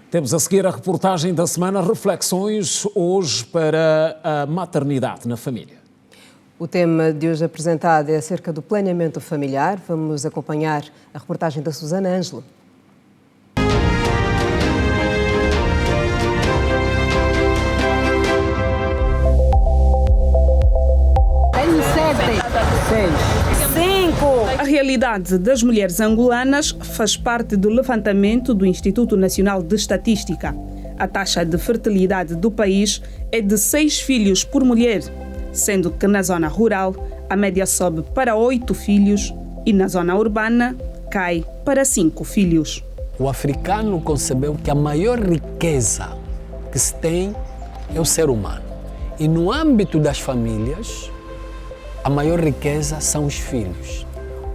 Temos a seguir a reportagem da semana, reflexões hoje para a maternidade na família. O tema de hoje apresentado é acerca do planeamento familiar. Vamos acompanhar a reportagem da Susana Ângelo. A realidade das mulheres angolanas faz parte do levantamento do Instituto Nacional de Estatística. A taxa de fertilidade do país é de 6 filhos por mulher, sendo que na zona rural a média sobe para 8 filhos e na zona urbana cai para 5 filhos. O africano concebeu que a maior riqueza que se tem é o ser humano. E no âmbito das famílias, a maior riqueza são os filhos.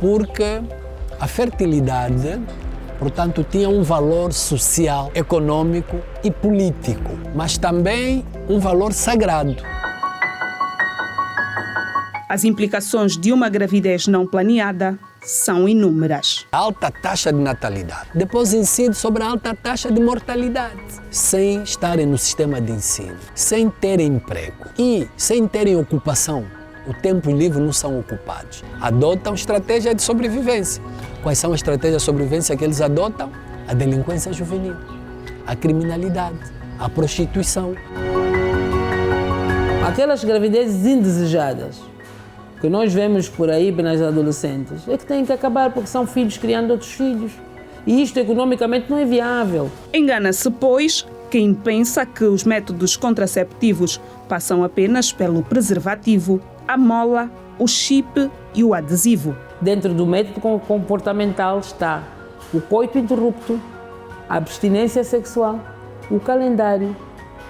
Porque a fertilidade, portanto, tinha um valor social, econômico e político, mas também um valor sagrado. As implicações de uma gravidez não planeada são inúmeras. A alta taxa de natalidade depois incide sobre a alta taxa de mortalidade. Sem estarem no sistema de ensino, sem terem emprego e sem terem ocupação, o tempo livre não são ocupados. Adotam estratégia de sobrevivência. Quais são as estratégias de sobrevivência que eles adotam? A delinquência juvenil, a criminalidade, a prostituição. Aquelas gravidezes indesejadas que nós vemos por aí nas adolescentes é que têm que acabar porque são filhos criando outros filhos. E isto economicamente não é viável. Engana-se, pois, quem pensa que os métodos contraceptivos passam apenas pelo preservativo, a mola, o chip e o adesivo. Dentro do método comportamental está o coito interrupto, a abstinência sexual, o calendário,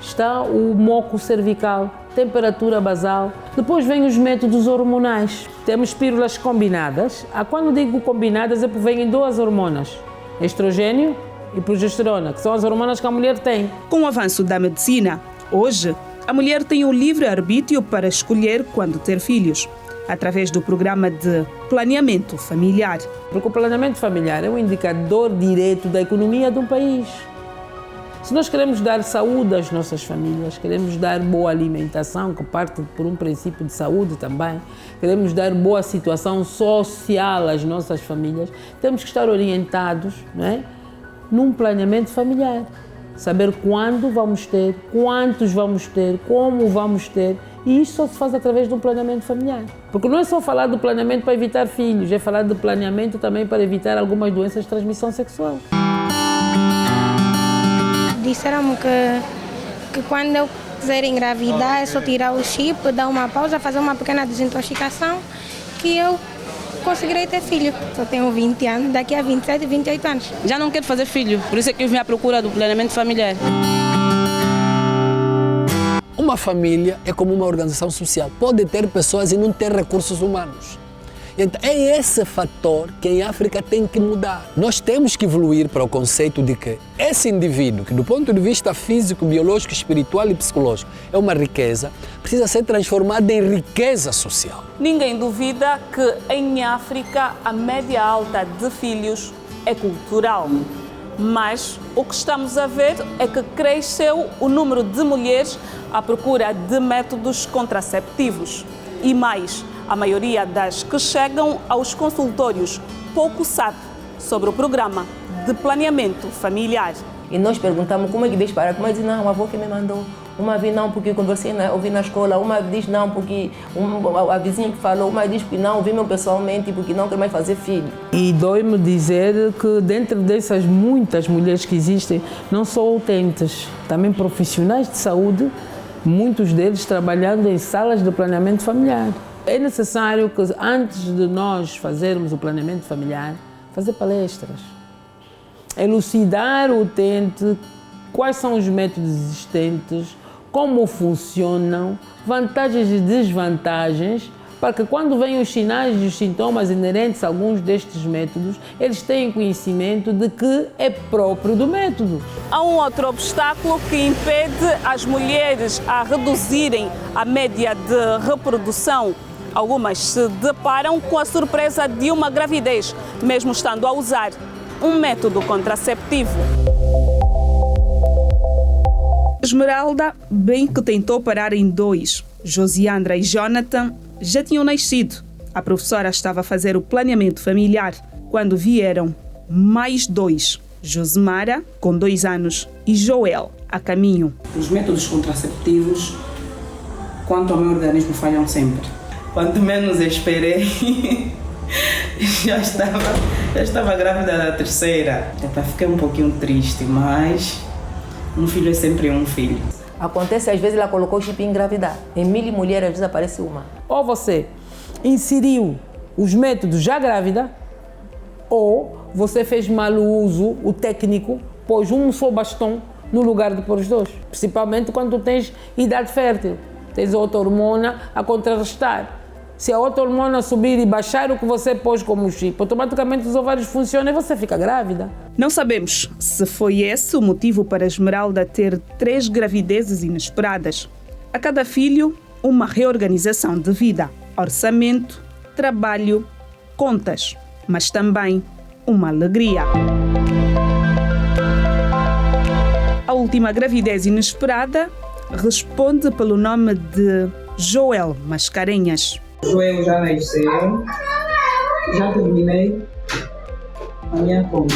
está o moco cervical, temperatura basal. Depois vêm os métodos hormonais. Temos pílulas combinadas. Quando digo combinadas é porque vêm 2 hormonas, estrogênio e progesterona, que são as hormonas que a mulher tem. Com o avanço da medicina, hoje, a mulher tem o livre-arbítrio para escolher quando ter filhos, através do programa de planeamento familiar. Porque o planeamento familiar é um indicador direto da economia de um país. Se nós queremos dar saúde às nossas famílias, queremos dar boa alimentação, que parte por um princípio de saúde também, queremos dar boa situação social às nossas famílias, temos que estar orientados, não é? Num planeamento familiar. Saber quando vamos ter, quantos vamos ter, como vamos ter. E isso só se faz através de um planeamento familiar. Porque não é só falar do planeamento para evitar filhos, é falar de planeamento também para evitar algumas doenças de transmissão sexual. Disseram-me que quando eu quiser engravidar é só tirar o chip, dar uma pausa, fazer uma pequena desintoxicação, que eu conseguirei ter filho. Só tenho 20 anos, daqui a 27, 28 anos. Já não quero fazer filho, por isso é que eu vim à procura do planeamento familiar. Uma família é como uma organização social. Pode ter pessoas e não ter recursos humanos. Então, é esse fator que em África tem que mudar. Nós temos que evoluir para o conceito de que esse indivíduo, que do ponto de vista físico, biológico, espiritual e psicológico é uma riqueza, precisa ser transformado em riqueza social. Ninguém duvida que em África a média alta de filhos é cultural. Mas o que estamos a ver é que cresceu o número de mulheres à procura de métodos contraceptivos. E mais, a maioria das que chegam aos consultórios pouco sabe sobre o programa de planeamento familiar. E nós perguntamos como é que diz para, como é que diz, não, a avó que me mandou. Uma vez não, porque conversei, ouvi na escola. Uma diz não, porque a vizinha que falou. Uma diz que não, ouvi-me pessoalmente, porque não quer mais fazer filho. E dói-me dizer que dentro dessas muitas mulheres que existem, não só utentes, também profissionais de saúde, muitos deles trabalhando em salas de planeamento familiar. É necessário que, antes de nós fazermos o planeamento familiar, fazer palestras, elucidar o utente quais são os métodos existentes, como funcionam, vantagens e desvantagens, para que quando venham os sinais e os sintomas inerentes a alguns destes métodos, eles tenham conhecimento de que é próprio do método. Há um outro obstáculo que impede as mulheres a reduzirem a média de reprodução. Algumas se deparam com a surpresa de uma gravidez, mesmo estando a usar um método contraceptivo. Esmeralda bem que tentou parar em 2. Josiandra e Jonathan já tinham nascido. A professora estava a fazer o planeamento familiar quando vieram mais 2. Josemara, com 2 anos, e Joel, a caminho. Os métodos contraceptivos, quanto ao meu organismo, falham sempre. Quanto menos esperei, já estava grávida da 3ª. Fiquei um pouquinho triste, mas um filho é sempre um filho. Acontece, às vezes ela colocou o chip em engravidar. Em 1000 mulheres, às vezes aparece uma. Ou você inseriu os métodos já grávida, ou você fez mal uso, o técnico, pôs um só bastão no lugar de pôr os 2. Principalmente quando tens idade fértil, tens outra hormona a contrarrestar. Se a outra hormona subir e baixar o que você pôs como chip, automaticamente os ovários funcionam e você fica grávida. Não sabemos se foi esse o motivo para Esmeralda ter 3 gravidezes inesperadas. A cada filho, uma reorganização de vida, orçamento, trabalho, contas, mas também uma alegria. A última gravidez inesperada responde pelo nome de Joel Mascarenhas. Joel já nasceu, já terminei a minha conta.